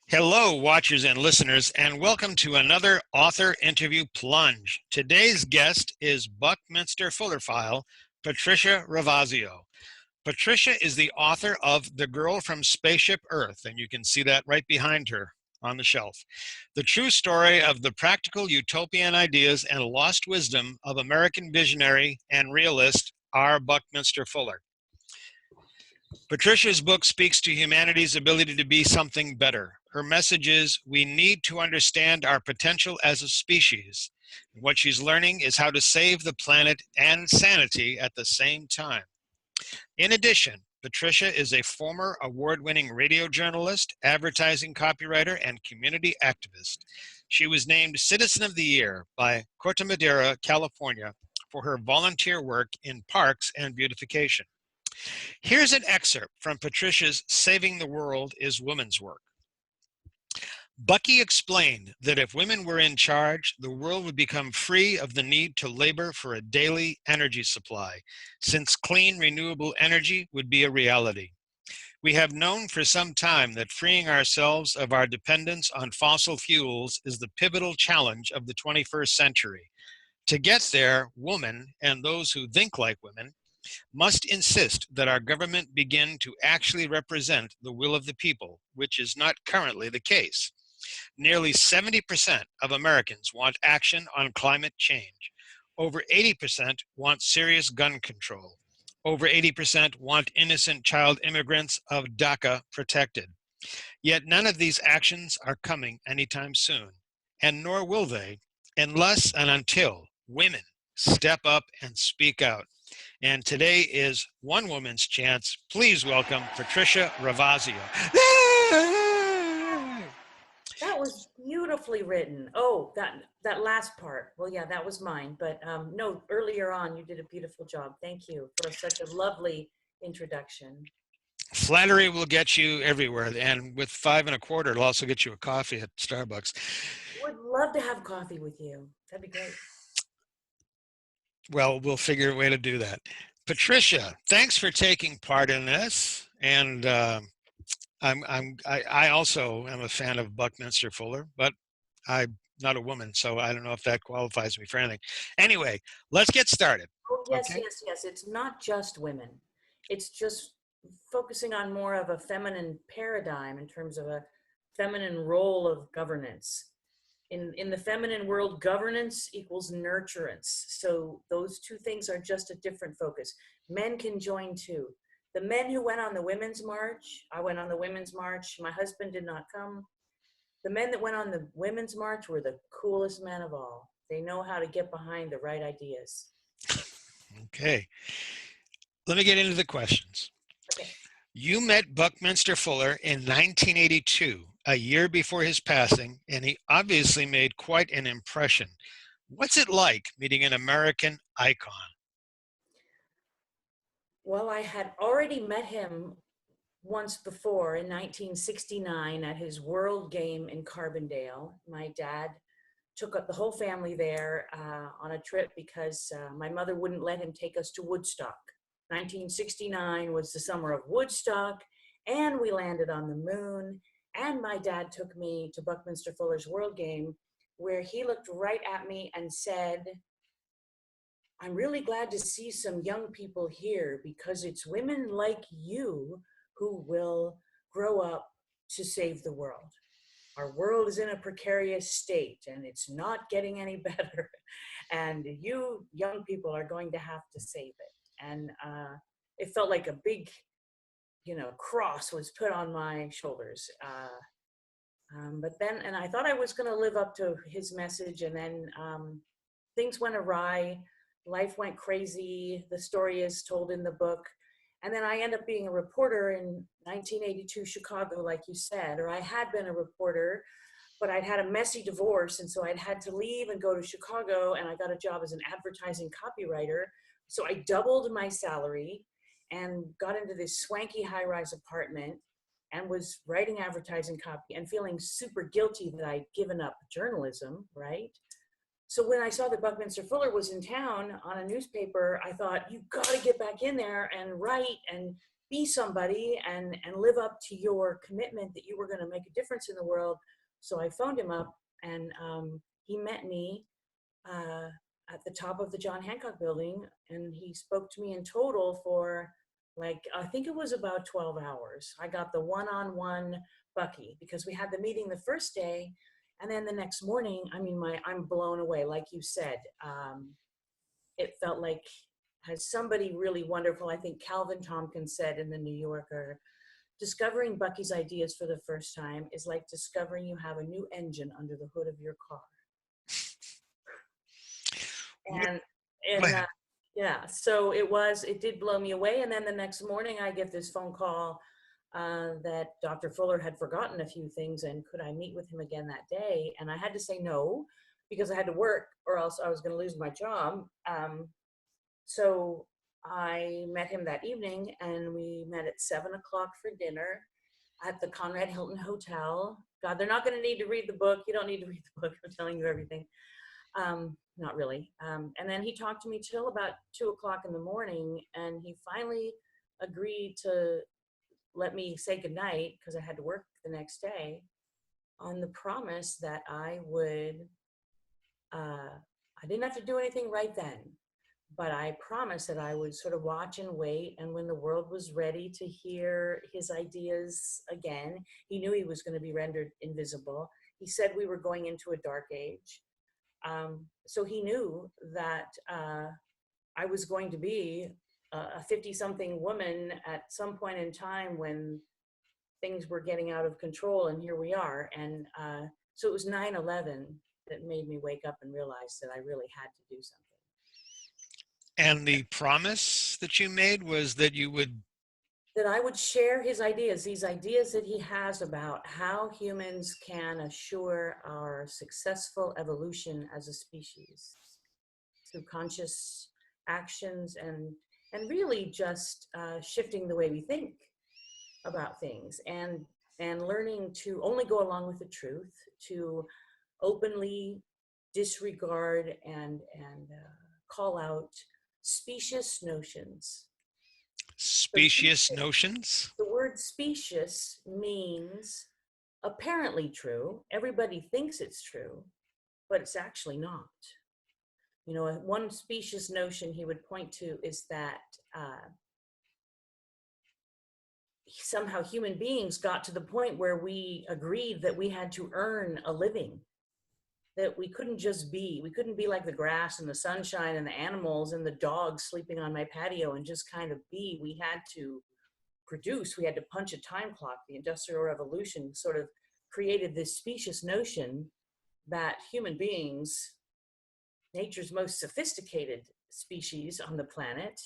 Hello, watchers and listeners, and welcome to another author interview plunge. Today's guest is Buckminster Fuller file, Patricia Ravasio. Patricia is the author of The Girl from Spaceship Earth, and you can see that right behind her on the shelf. The true story of the practical utopian ideas and lost wisdom of American visionary and realist R. Buckminster Fuller. Patricia's book speaks to humanity's ability to be something better. Her message is, we need to understand our potential as a species. What she's learning is how to save the planet and sanity at the same time. In addition, Patricia is a former award-winning radio journalist, advertising copywriter, and community activist. She was named Citizen of the Year by Corte Madera, California, for her volunteer work in parks and beautification. Here's an excerpt from Patricia's Saving the World is Women's Work. Bucky explained that if women were in charge, the world would become free of the need to labor for a daily energy supply, since clean, renewable energy would be a reality. We have known for some time that freeing ourselves of our dependence on fossil fuels is the pivotal challenge of the 21st century. To get there, women, and those who think like women, must insist that our government begin to actually represent the will of the people, which is not currently the case. Nearly 70% of Americans want action on climate change. Over 80% want serious gun control. Over 80% want innocent child immigrants of DACA protected. Yet none of these actions are coming anytime soon, and nor will they unless and until women step up and speak out. And today is one woman's chance. Please welcome Patricia Ravasio. That was beautifully written. Oh, that last part. Well, yeah, that was mine. But no, earlier on, you did a beautiful job. Thank you for such a lovely introduction. Flattery will get you everywhere, and with 5 1/4, it'll also get you a coffee at Starbucks. Would love to have coffee with you. That'd be great. Well, we'll figure a way to do that. Patricia, thanks for taking part in this, and I also am a fan of Buckminster Fuller, but I'm not a woman, so I don't know if that qualifies me for anything. Anyway, let's get started. Oh, yes, Okay. yes, yes. It's not just women. It's just focusing on more of a feminine paradigm in terms of a feminine role of governance. In the feminine world, governance equals nurturance. So those two things are just a different focus. Men can join too. The men who went on the Women's March, I went on the Women's March, my husband did not come. The men that went on the Women's March were the coolest men of all. They know how to get behind the right ideas. Okay. Let me get into the questions. Okay. You met Buckminster Fuller in 1982, a year before his passing, and he obviously made quite an impression. What's it like meeting an American icon? Well, I had already met him once before in 1969 at his World Game in Carbondale. My dad took up the whole family there on a trip because my mother wouldn't let him take us to Woodstock. 1969 was the summer of Woodstock, and we landed on the moon. And my dad took me to Buckminster Fuller's World Game, where he looked right at me and said, I'm really glad to see some young people here because it's women like you who will grow up to save the world. Our world is in a precarious state and it's not getting any better. And you young people are going to have to save it. And it felt like a big, cross was put on my shoulders. But then, and I thought I was going to live up to his message, and then things went awry. Life went crazy. The story is told in the book. And then I ended up being a reporter in 1982 Chicago, like you said, or I had been a reporter, but I'd had a messy divorce. And so I'd had to leave and go to Chicago, and I got a job as an advertising copywriter. So I doubled my salary and got into this swanky high-rise apartment and was writing advertising copy and feeling super guilty that I'd given up journalism, right? So when I saw that Buckminster Fuller was in town on a newspaper, I thought, you got to get back in there and write and be somebody and live up to your commitment that you were going to make a difference in the world. So I phoned him up, and he met me uh, at the top of the John Hancock building, and he spoke to me in total for, like, I think it was about 12 hours. I got the one-on-one Bucky, because we had the meeting the first day, and then the next morning, I mean, I'm blown away. Like you said, it felt like, as somebody really wonderful, I think Calvin Tompkins said in the New Yorker, discovering Bucky's ideas for the first time is like discovering you have a new engine under the hood of your car. And yeah, so it did blow me away. And then the next morning I get this phone call that Dr. Fuller had forgotten a few things, and could I meet with him again that day? And I had to say no, because I had to work, or else I was going to lose my job. So I met him that evening, and we met at 7 o'clock for dinner at the Conrad Hilton Hotel. God, they're not going to need to read the book. You don't need to read the book. I'm telling you everything. Not really. And then he talked to me till about 2 o'clock in the morning, and he finally agreed to let me say goodnight, because I had to work the next day, on the promise that I didn't have to do anything right then, but I promised that I would sort of watch and wait. And when the world was ready to hear his ideas again, he knew he was going to be rendered invisible. He said we were going into a dark age. So he knew that I was going to be a 50-something woman at some point in time when things were getting out of control, and here we are. And so it was 9/11 that made me wake up and realize that I really had to do something. And the promise that you made was that you would... That I would share his ideas, these ideas that he has about how humans can assure our successful evolution as a species through conscious actions, and really just shifting the way we think about things, and learning to only go along with the truth, to openly disregard and call out specious notions. Specious notions? The word specious means apparently true. Everybody thinks it's true, but it's actually not. You know, one specious notion he would point to is that somehow human beings got to the point where we agreed that we had to earn a living, that we couldn't be like the grass and the sunshine and the animals and the dogs sleeping on my patio and just kind of be. We had to produce, we had to punch a time clock. The Industrial Revolution sort of created this specious notion that human beings, nature's most sophisticated species on the planet,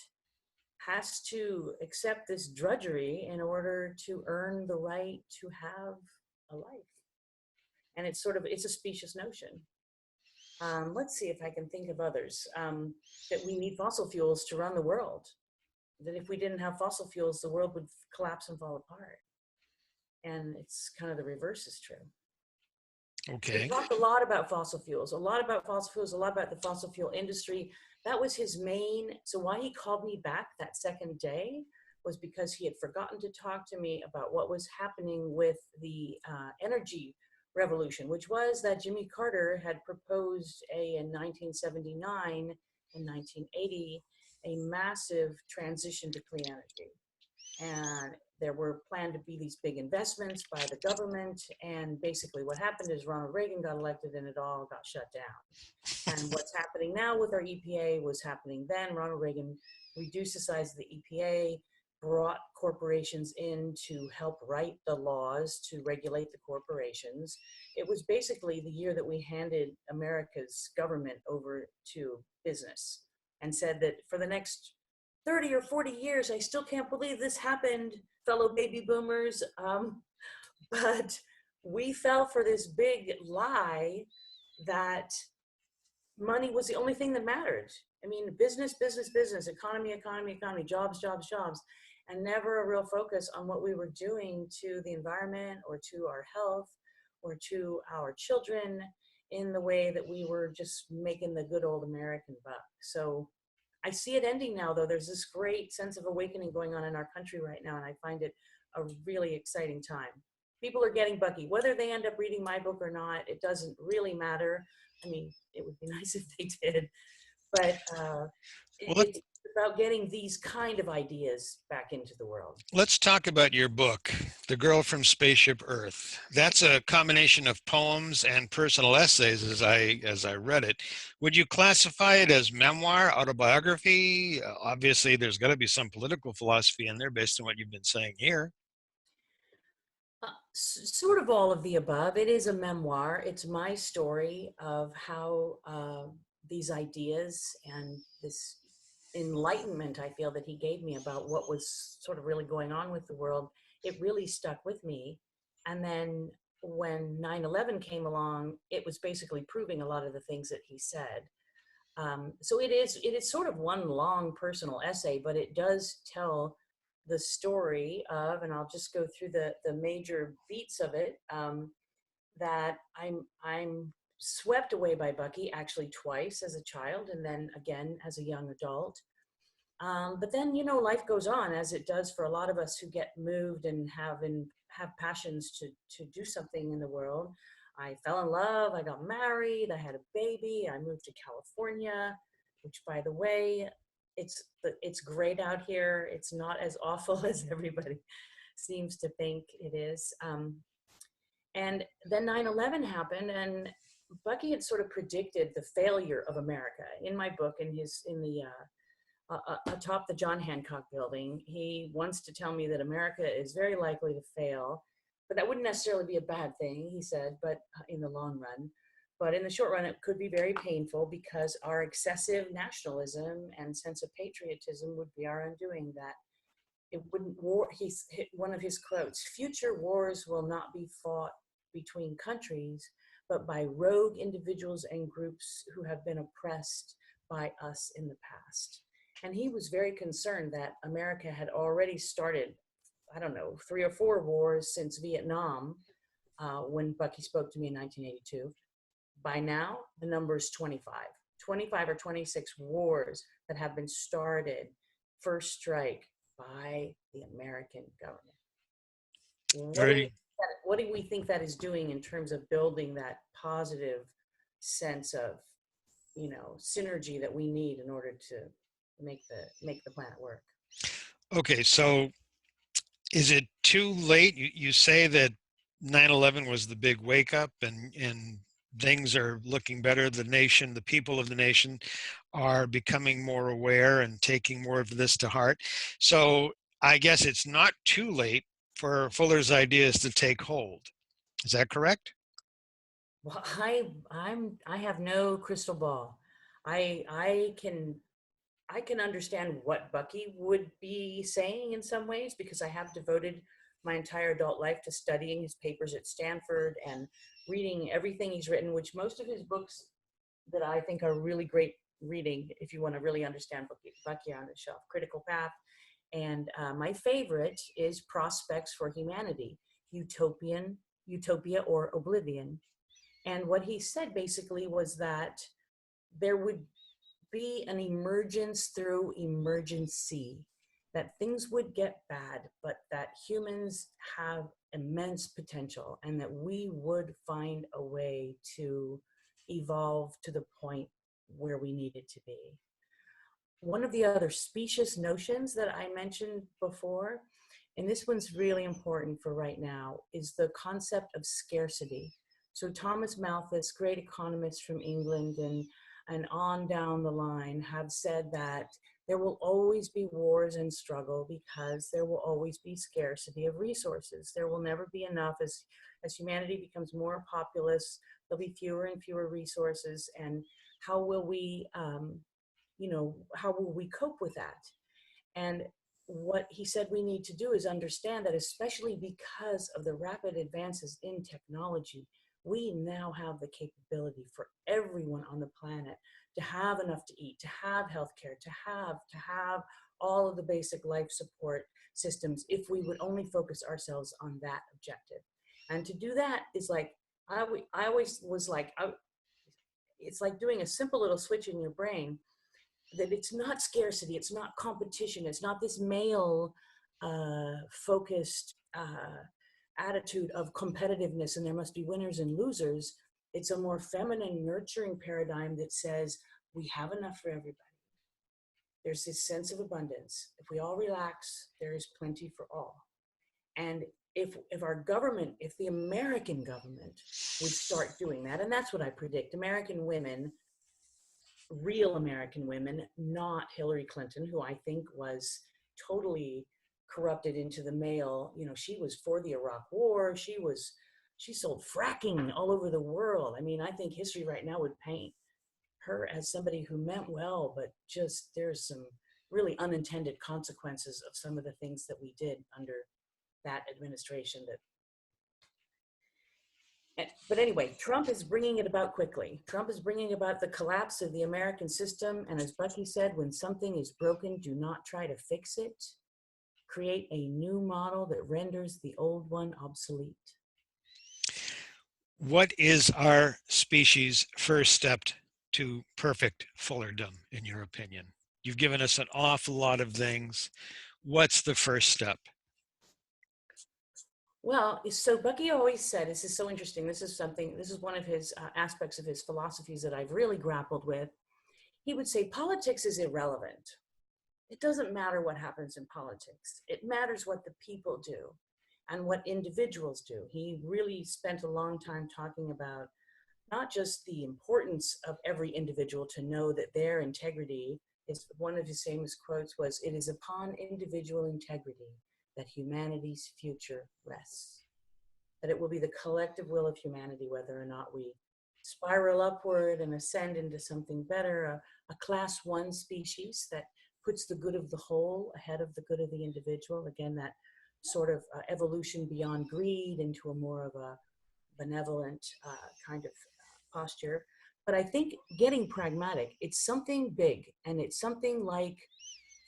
has to accept this drudgery in order to earn the right to have a life. And it's a specious notion. Let's see if I can think of others. That we need fossil fuels to run the world. That if we didn't have fossil fuels, the world would collapse and fall apart. And it's kind of the reverse is true. Okay. He talked a lot about fossil fuels, a lot about the fossil fuel industry. That was his main. So why he called me back that second day was because he had forgotten to talk to me about what was happening with the energy revolution, which was that Jimmy Carter had proposed in 1979 and 1980, a massive transition to clean energy. And there were planned to be these big investments by the government. And basically what happened is Ronald Reagan got elected and it all got shut down. And what's happening now with our EPA was happening then. Ronald Reagan reduced the size of the EPA, brought corporations in to help write the laws to regulate the corporations. It was basically the year that we handed America's government over to business and said that for the next 30 or 40 years, I still can't believe this happened, fellow baby boomers. But we fell for this big lie that money was the only thing that mattered. I mean, business, economy, jobs, and never a real focus on what we were doing to the environment or to our health or to our children in the way that we were just making the good old American buck. So I see it ending now, though. There's this great sense of awakening going on in our country right now, and I find it a really exciting time. People are getting Bucky. Whether they end up reading my book or not, it doesn't really matter. I mean, it would be nice if they did, but Well, it's about getting these kind of ideas back into the world. let's talk about your book, The Girl from Spaceship Earth. That's a combination of poems and personal essays as I read it. Would you classify it as memoir, autobiography? Obviously, there's got to be some political philosophy in there based on what you've been saying here. Sort of all of the above. It is a memoir. It's my story of how these ideas and this enlightenment I feel that he gave me about what was sort of really going on with the world, it really stuck with me. And then when 9/11 came along, it was basically proving a lot of the things that he said. So it is sort of one long personal essay, but it does tell the story of, and I'll just go through the major beats of it. That I'm swept away by Bucky actually twice as a child, and then again as a young adult. But then, life goes on as it does for a lot of us who get moved and have passions to do something in the world. I fell in love, I got married, I had a baby, I moved to California, which, by the way, it's great out here. It's not as awful as everybody seems to think it is. And then 9/11 happened, and Bucky had sort of predicted the failure of America in my book. Atop the John Hancock building, he wants to tell me that America is very likely to fail, but that wouldn't necessarily be a bad thing, he said, but in the long run. But in the short run, it could be very painful because our excessive nationalism and sense of patriotism would be our undoing. That it wouldn't war. He's hit one of his quotes: "Future wars will not be fought between countries, but by rogue individuals and groups who have been oppressed by us in the past." And he was very concerned that America had already started, I don't know, 3 or 4 wars since Vietnam, when Bucky spoke to me in 1982. By now, the number is 25 or 26 wars that have been started, first strike, by the American government. Very What do we think that is doing in terms of building that positive sense of, synergy that we need in order to make the planet work? okay. So, is it too late? You say that 9/11 was the big wake up, and things are looking better. The nation, the people of the nation, are becoming more aware and taking more of this to heart. So I guess it's not too late for Fuller's ideas to take hold. Is that correct? Well, I have no crystal ball. I can understand what Bucky would be saying in some ways, because I have devoted my entire adult life to studying his papers at Stanford and reading everything he's written, which most of his books that I think are really great reading if you want to really understand Bucky on the Shelf: Critical Path. And my favorite is Prospects for Humanity, Utopia or Oblivion. And what he said basically was that there would be an emergence through emergency, that things would get bad, but that humans have immense potential and that we would find a way to evolve to the point where we needed to be. One of the other specious notions that I mentioned before, and this one's really important for right now, is the concept of scarcity. So Thomas Malthus, great economist from England, and on down the line, have said that there will always be wars and struggle because there will always be scarcity of resources. There will never be enough. As humanity becomes more populous, there'll be fewer and fewer resources. And how will we, how will we cope with that? And what he said we need to do is understand that, especially because of the rapid advances in technology, we now have the capability for everyone on the planet to have enough to eat, to have healthcare, to have all of the basic life support systems, if we would only focus ourselves on that objective. And to do that is like, I always was like, it's like doing a simple little switch in your brain. that it's not scarcity, it's not competition, it's not this male focused attitude of competitiveness and there must be winners and losers. It's a more feminine, nurturing paradigm that says we have enough for everybody. There's this sense of abundance. If we all relax, there is plenty for all. And if our government, if the American government would start doing that, and that's what I predict, American women, real American women, not Hillary Clinton, who I think was totally corrupted into the male, you know, she was for the Iraq War, she sold fracking all over the world. I mean, I think history right now would paint her as somebody who meant well, but just there's some really unintended consequences of some of the things that we did under that administration. But anyway, Trump is bringing it about quickly. Trump is bringing about the collapse of the American system. And as Bucky said, when something is broken, do not try to fix it. Create a new model that renders the old one obsolete. What is our species' first step to perfect fullerdom, in your opinion? You've given us an awful lot of things. What's the first step? Well, so Bucky always said, this is so interesting. This is one of his aspects of his philosophies that I've really grappled with. He would say, politics is irrelevant. It doesn't matter what happens in politics. It matters what the people do and what individuals do. He really spent a long time talking about not just the importance of every individual to know that their integrity is, one of his famous quotes was, "It is upon individual integrity that humanity's future rests." That it will be the collective will of humanity, whether or not we spiral upward and ascend into something better, a class one species that puts the good of the whole ahead of the good of the individual. Again, that sort of evolution beyond greed into a more of a benevolent kind of posture. But I think getting pragmatic, it's something big, and it's something like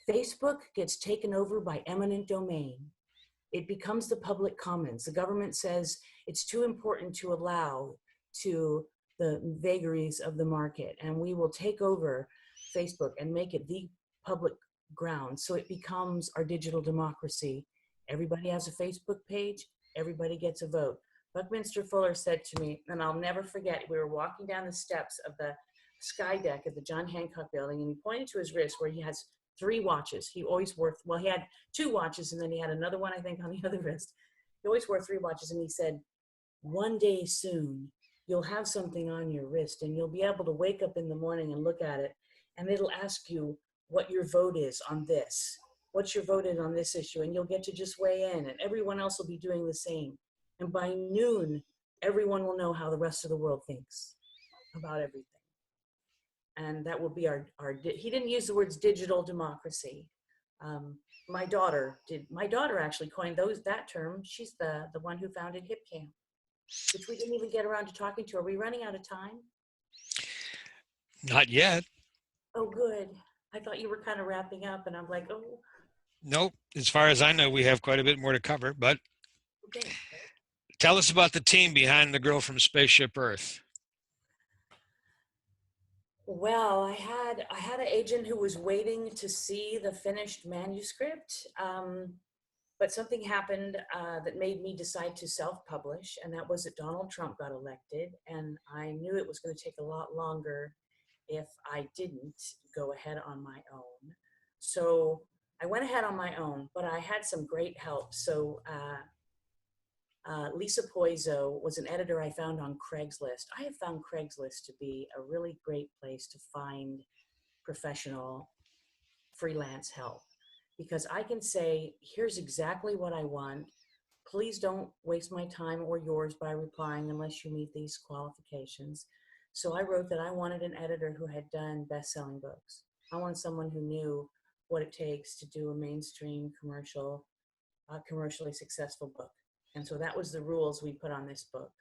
Facebook gets taken over by eminent domain. It becomes the public commons. The government says it's too important to allow to the vagaries of the market, and we will take over Facebook and make it the public ground. So it becomes our digital democracy. Everybody has a Facebook page, everybody gets a vote. Buckminster Fuller said to me, and I'll never forget, we were walking down the steps of the sky deck of the John Hancock building, and he pointed to his wrist where he has 3 watches. He always wore, well, he had 2 watches, and then he had another one, I think, on the other wrist. He always wore 3 watches, and he said, one day soon, you'll have something on your wrist, and you'll be able to wake up in the morning and look at it, and it'll ask you what your vote is on this. What's your vote on this issue? And you'll get to just weigh in, and everyone else will be doing the same. And by noon, everyone will know how the rest of the world thinks about everything. And that will be he didn't use the words digital democracy. My daughter actually coined that term. She's the one who founded HipCamp, which we didn't even get around to talking to. Are we running out of time? Not yet. Oh, good. I thought you were kind of wrapping up, and I'm like, oh. Nope. As far as I know, we have quite a bit more to cover, but Okay. Tell us about the team behind the girl from Spaceship Earth. Well, I had an agent who was waiting to see the finished manuscript, but something happened that made me decide to self-publish, and that was that Donald Trump got elected, and I knew it was going to take a lot longer if I didn't go ahead on my own. So I went ahead on my own, but I had some great help. So Lisa Poiso was an editor I found on Craigslist. I have found Craigslist to be a really great place to find professional freelance help, because I can say, here's exactly what I want. Please don't waste my time or yours by replying unless you meet these qualifications. So I wrote that I wanted an editor who had done best-selling books. I wanted someone who knew what it takes to do a mainstream commercially successful book. And so that was the rules we put on this book.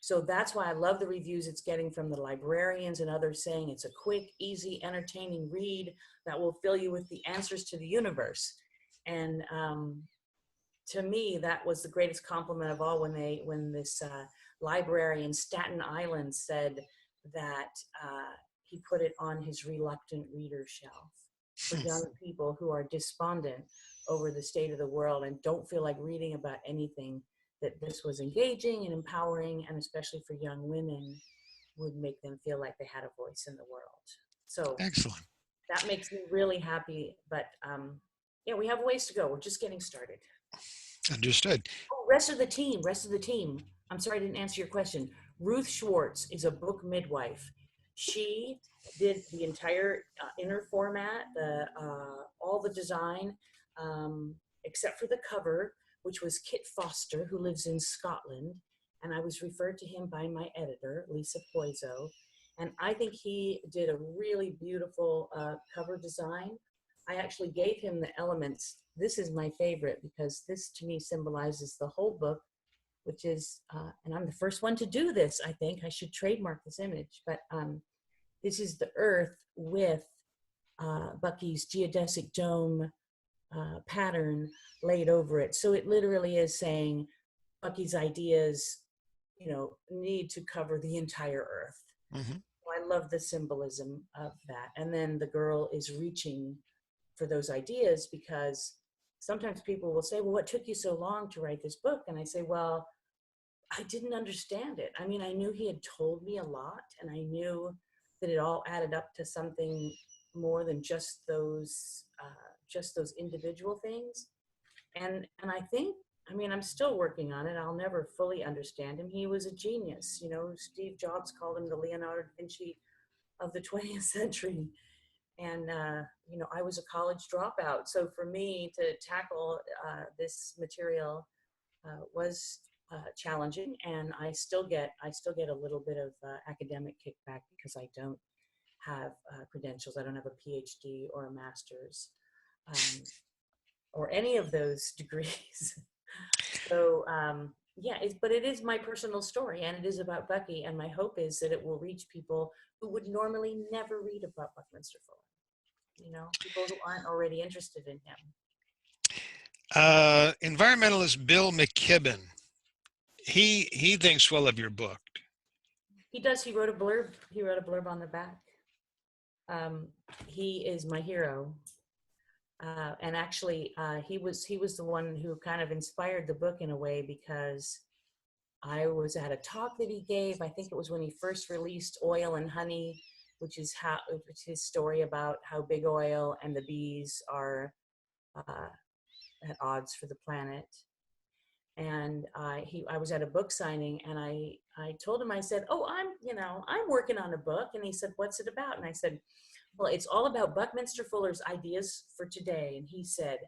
So that's why I love the reviews it's getting from the librarians and others, saying it's a quick, easy, entertaining read that will fill you with the answers to the universe. And to me, that was the greatest compliment of all when this library in Staten Island said that he put it on his reluctant reader shelf for young people who are despondent over the state of the world and don't feel like reading about anything, that this was engaging and empowering, and especially for young women, would make them feel like they had a voice in the world. So Excellent. that makes me really happy. But yeah, we have ways to go. We're just getting started. Understood. Oh, rest of the team. I'm sorry I didn't answer your question. Ruth Schwartz is a book midwife. She did the entire inner format, all the design, except for the cover, which was Kit Foster, who lives in Scotland. And I was referred to him by my editor, Lisa Poiso. And I think he did a really beautiful cover design. I actually gave him the elements. This is my favorite because this to me symbolizes the whole book, which is, and I'm the first one to do this, I think. I should trademark this image, but this is the earth with Bucky's geodesic dome pattern laid over it. So it literally is saying Bucky's ideas, need to cover the entire earth. Mm-hmm. I love the symbolism of that. And then the girl is reaching for those ideas, because sometimes people will say, well, what took you so long to write this book? And I say, well, I didn't understand it. I mean, I knew he had told me a lot, and I knew that it all added up to something more than just those individual things. And I think, I mean, I'm still working on it. I'll never fully understand him. He was a genius. Steve Jobs called him the Leonardo da Vinci of the 20th century. And, I was a college dropout. So for me to tackle this material was challenging. And I still get a little bit of academic kickback because I don't have credentials. I don't have a PhD or a master's or any of those degrees. So yeah, but it is my personal story, and it is about Bucky. And my hope is that it will reach people who would normally never read about Buckminster Fuller. People who aren't already interested in him. Environmentalist Bill McKibben, he thinks well of your book. He does. He wrote a blurb on the back. He is my hero. And actually, he was the one who kind of inspired the book in a way, because I was at a talk that he gave. I think it was when he first released Oil and Honey, which is his story about how big oil and the bees are at odds for the planet. And I was at a book signing, and I told him, I said, oh, I'm working on a book. And he said, what's it about? And I said, well, it's all about Buckminster Fuller's ideas for today. And he said,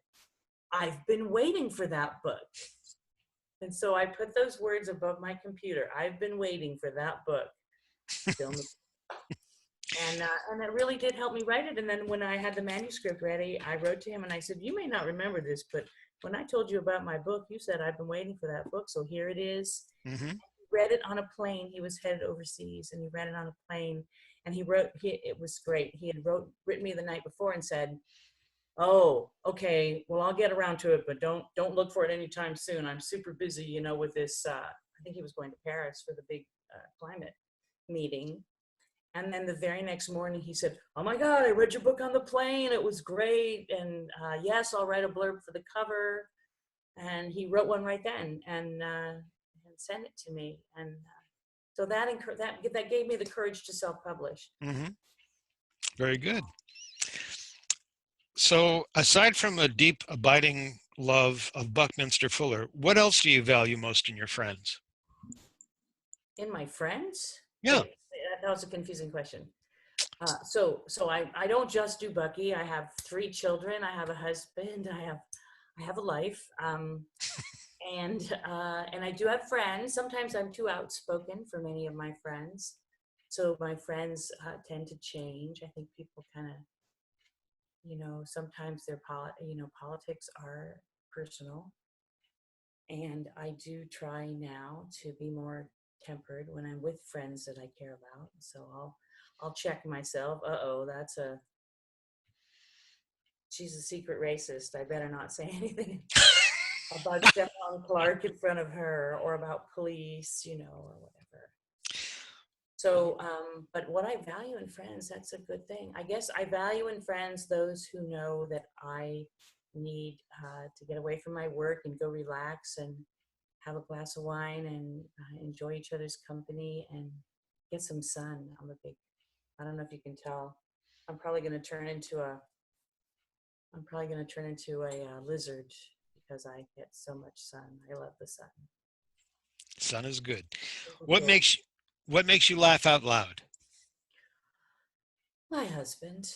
I've been waiting for that book. And so I put those words above my computer. I've been waiting for that book. And that really did help me write it. And then when I had the manuscript ready, I wrote to him and I said, you may not remember this, but when I told you about my book, you said, I've been waiting for that book. So here it is. Mm-hmm. He read it on a plane. He was headed overseas, and he read it on a plane. And it was great. He had written me the night before and said, oh, okay, well, I'll get around to it, but don't look for it anytime soon. I'm super busy, with this, I think he was going to Paris for the big climate meeting. And then the very next morning he said, oh my God, I read your book on the plane. It was great. And yes, I'll write a blurb for the cover. And he wrote one right then and sent it to me. And so that gave me the courage to self-publish. Mm-hmm. Very good. So aside from a deep, abiding love of Buckminster Fuller, what else do you value most in your friends? In my friends? Yeah. Wait, that was a confusing question. So I don't just do Bucky. I have 3 children. I have a husband. I have a life. And I do have friends. Sometimes I'm too outspoken for many of my friends. So my friends tend to change. I think people kind of, sometimes their politics are personal. And I do try now to be more tempered when I'm with friends that I care about. So I'll check myself. She's a secret racist. I better not say anything about Stephon Clark in front of her, or about police, or whatever. So, but what I value in friends, that's a good thing. I guess I value in friends those who know that I need to get away from my work and go relax and have a glass of wine and enjoy each other's company and get some sun. I don't know if you can tell, I'm probably going to turn into a, lizard because I get so much sun. I love the sun. Sun is good. Super What cool. makes what makes you laugh out loud? My husband,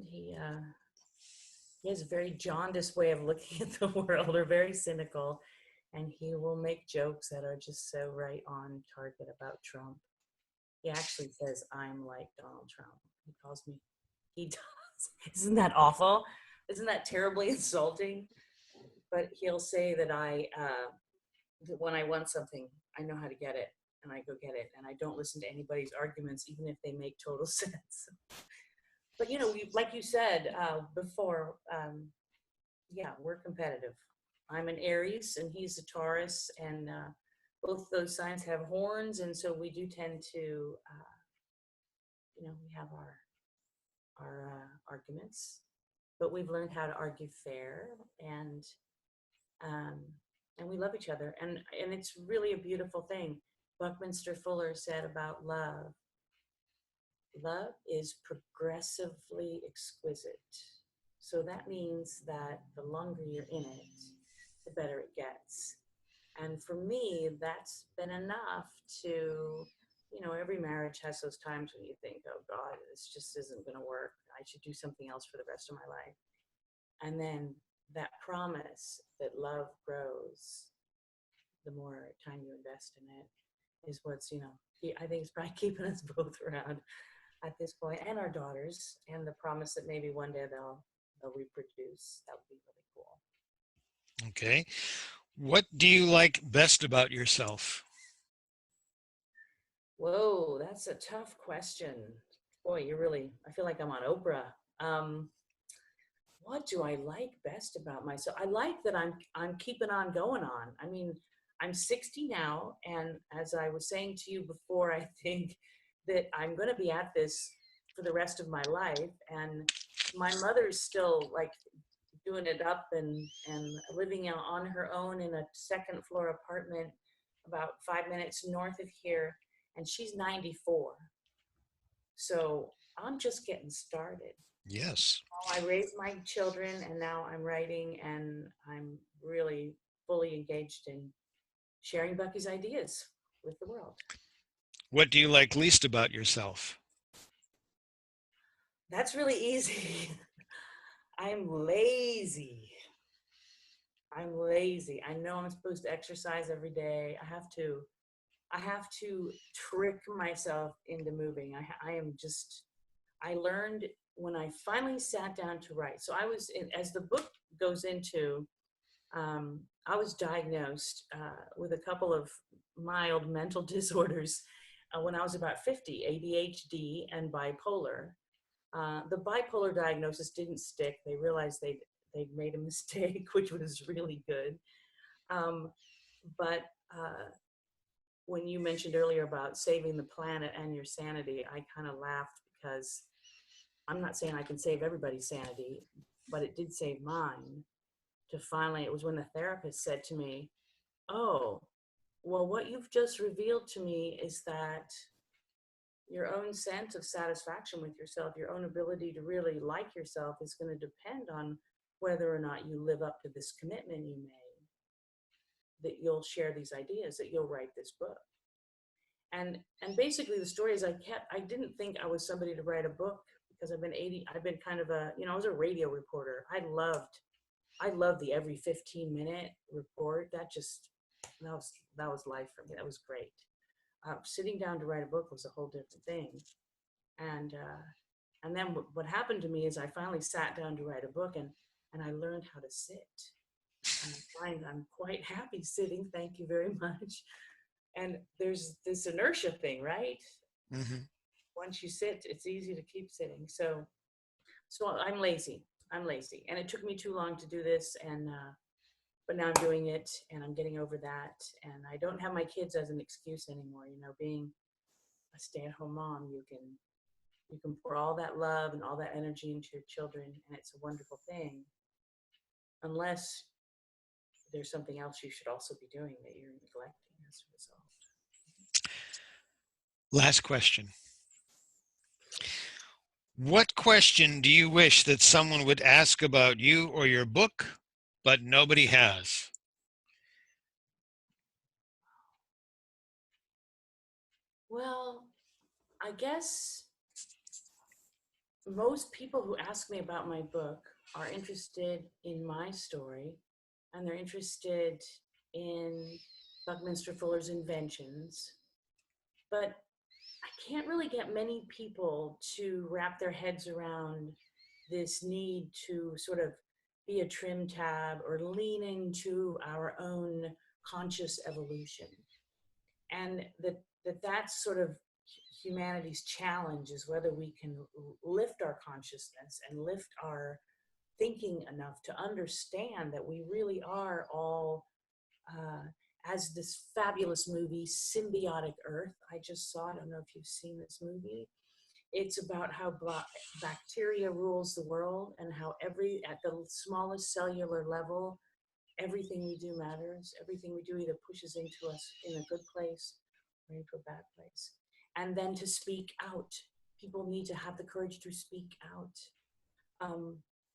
he has a very jaundiced way of looking at the world, or very cynical, and he will make jokes that are just so right on target about Trump. He actually says I'm like Donald Trump. He calls me. He does. Isn't that awful? Isn't that terribly insulting? But he'll say that that when I want something, I know how to get it, and I go get it, and I don't listen to anybody's arguments, even if they make total sense. But like you said before, yeah, we're competitive. I'm an Aries, and he's a Taurus, and both those signs have horns, and so we do tend to, we have our arguments, but we've learned how to argue fair, um, and we love each other, and it's really a beautiful thing. Buckminster Fuller said about love, love is progressively exquisite. So that means that the longer you're in it, the better it gets. And for me, that's been enough to, every marriage has those times when you think, oh God, this just isn't going to work. I should do something else for the rest of my life. And then that promise that love grows the more time you invest in it is what's, I think it's probably keeping us both around at this point, and our daughters, and the promise that maybe one day they'll reproduce. That would be really cool. Okay. What do you like best about yourself? Whoa, that's a tough question. Boy, I feel like I'm on Oprah. Um, what do I like best about myself? I like that I'm keeping on going on. I mean, I'm 60 now, and as I was saying to you before, I think that I'm going to be at this for the rest of my life. And my mother's still like doing it up and living on her own in a second floor apartment about 5 minutes north of here, and she's 94. So I'm just getting started. Yes. I raised my children, and now I'm writing, and I'm really fully engaged in sharing Bucky's ideas with the world. What do you like least about yourself? That's really easy. I'm lazy. I'm lazy. I know I'm supposed to exercise every day. I have to trick myself into moving. I learned when I finally sat down to write. So as the book goes into, I was diagnosed with a couple of mild mental disorders when I was about 50, ADHD and bipolar. The bipolar diagnosis didn't stick. They realized they'd made a mistake, which was really good. Um, but when you mentioned earlier about saving the planet and your sanity, I kind of laughed because I'm not saying I can save everybody's sanity, but it did save mine. It was when the therapist said to me, oh, well, what you've just revealed to me is that your own sense of satisfaction with yourself, your own ability to really like yourself is going to depend on whether or not you live up to this commitment you made, that you'll share these ideas, that you'll write this book. And basically the story is I didn't think I was somebody to write a book because I've been kind of I was a radio reporter. I loved the every 15-minute report. That was life for me. That was great. Sitting down to write a book was a whole different thing. And then what happened to me is I finally sat down to write a book, and I learned how to sit. And I find I'm quite happy sitting. Thank you very much. And there's this inertia thing, right? Mm-hmm. Once you sit, it's easy to keep sitting. So I'm lazy. And it took me too long to do this, but now I'm doing it, and I'm getting over that. And I don't have my kids as an excuse anymore. Being a stay-at-home mom, you can pour all that love and all that energy into your children, and it's a wonderful thing. Unless there's something else you should also be doing that you're neglecting as a result. Last question. What question do you wish that someone would ask about you or your book, but nobody has? Well, I guess most people who ask me about my book are interested in my story, and they're interested in Buckminster Fuller's inventions. But I can't really get many people to wrap their heads around this need to sort of be a trim tab or lean into our own conscious evolution. And that's sort of humanity's challenge, is whether we can lift our consciousness and lift our thinking enough to understand that we really are all, as this fabulous movie, Symbiotic Earth. I just saw it. I don't know if you've seen this movie. It's about how bacteria rules the world, and how at the smallest cellular level, everything we do matters. Everything we do either pushes into us in a good place or into a bad place. And then to speak out. People need to have the courage to speak out.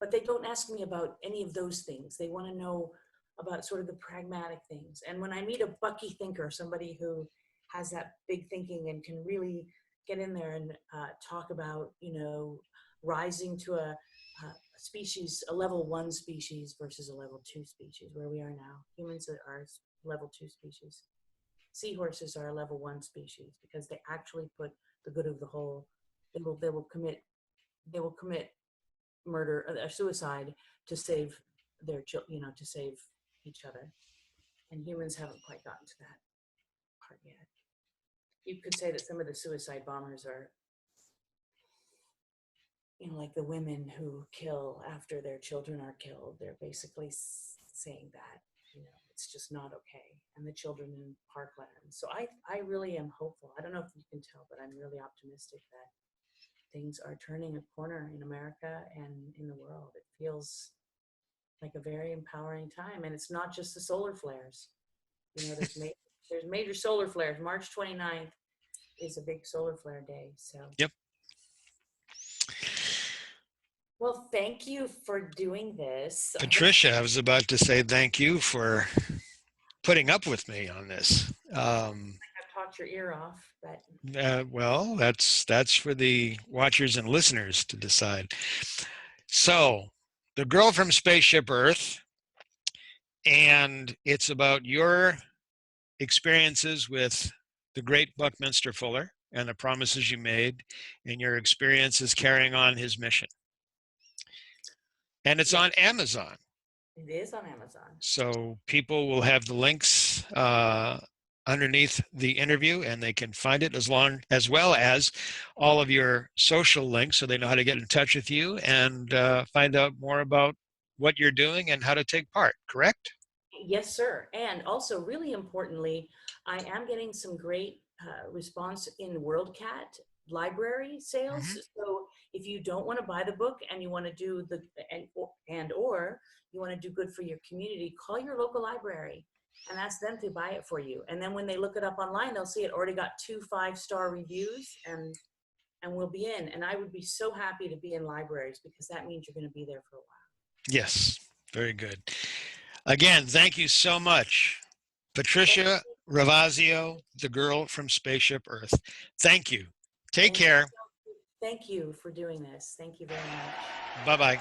But they don't ask me about any of those things. They want to know about sort of the pragmatic things. And when I meet a Bucky thinker, somebody who has that big thinking and can really get in there and talk about, rising to a species, a level 1 species versus a level 2 species, where we are now. Humans are level 2 species. Seahorses are a level 1 species because they actually put the good of the whole. They will commit murder or suicide to save to save each other. And humans haven't quite gotten to that part yet. You could say that some of the suicide bombers are, like the women who kill after their children are killed. They're basically saying that, it's just not okay. And the children in parkland. So I really am hopeful. I don't know if you can tell, but I'm really optimistic that things are turning a corner in America and in the world. It feels like a very empowering time. And it's not just the solar flares. There's major solar flares. March 29th is a big solar flare day. So. Yep. Well, thank you for doing this. Patricia, I was about to say thank you for putting up with me on this. I've talked your ear off, but well, that's for the watchers and listeners to decide. So, The Girl from Spaceship Earth, and it's about your experiences with the great Buckminster Fuller and the promises you made, and your experiences carrying on his mission. And it's on Amazon. It is on Amazon. So people will have the links underneath the interview, and they can find it as well as all of your social links, so they know how to get in touch with you and find out more about what you're doing and how to take part, correct? Yes, sir. And also, really importantly, I am getting some great response in WorldCat library sales. Mm-hmm. So if you don't want to buy the book and you want to do or you want to do good for your community, call your local library and ask them to buy it for you. And then when they look it up online, they'll see it already got 2 5-star reviews, and we'll be in. And I would be so happy to be in libraries, because that means you're going to be there for a while. Yes, very good. Again, thank you so much, Patricia Ravasio, the Girl from Spaceship Earth. Thank you. Take care. Thank you for doing this. Thank you very much. Bye-bye.